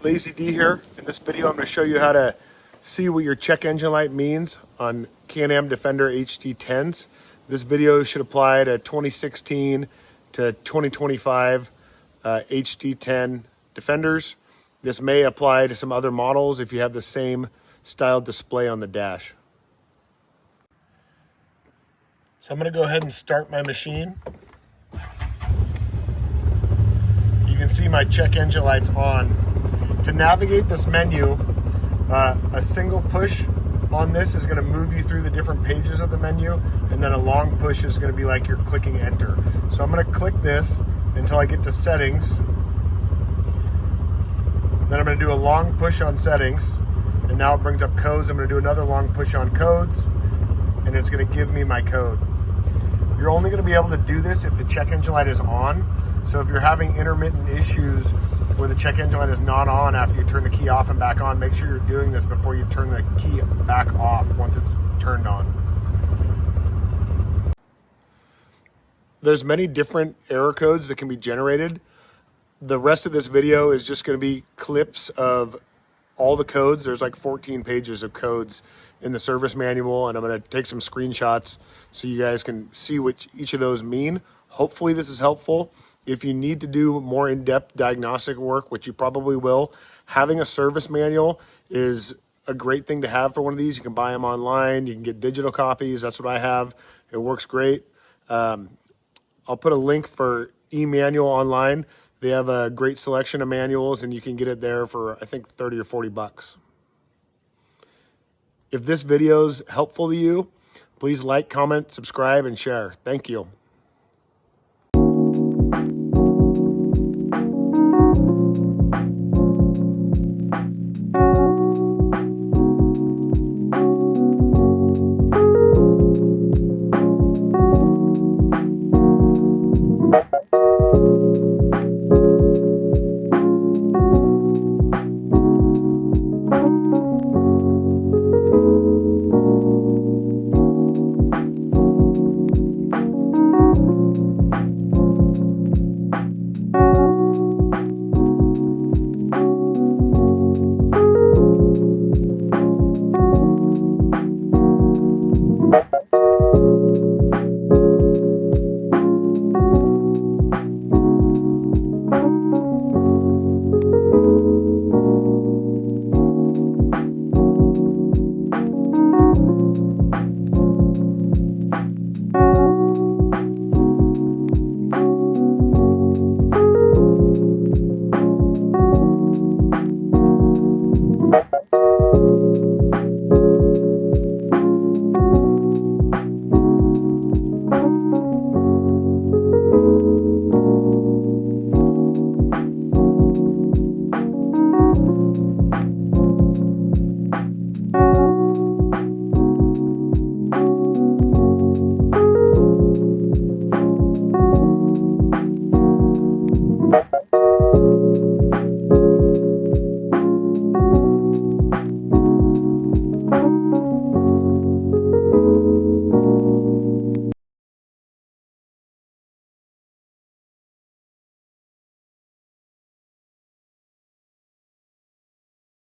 Lazy D here. In this video, I'm going to show you how to see what your check engine light means on Can-Am Defender HD10s. This video should apply to 2016 to 2025 HD10 Defenders. This may apply to some other models if you have the same style display on the dash. So I'm going to go ahead and start my machine. You can see my check engine light's on. To navigate this menu, a single push on this is going to move you through the different pages of the menu, and then a long push is going to be like you're clicking enter. So I'm going to click this until I get to settings. Then I'm going to do a long push on settings, and now it brings up codes. I'm going to do another long push on codes, and it's going to give me my code. You're only going to be able to do this if the check engine light is on. So if you're having intermittent issues where the check engine light is not on after you turn the key off and back on, make sure you're doing this before you turn the key back off once it's turned on. There's many different error codes that can be generated. The rest of this video is just going to be clips of all the codes. There's like 14 pages of codes in the service manual, and I'm going to take some screenshots so you guys can see what each of those mean. Hopefully this is helpful. If you need to do more in-depth diagnostic work, which you probably will, having a service manual is a great thing to have for one of these. You can buy them online. You can get digital copies. That's what I have. It works great. I'll put a link for e-manual online. They have a great selection of manuals, and you can get it there for, I think, 30 or 40 bucks. If this video is helpful to you, please like, comment, subscribe, and share. Thank you.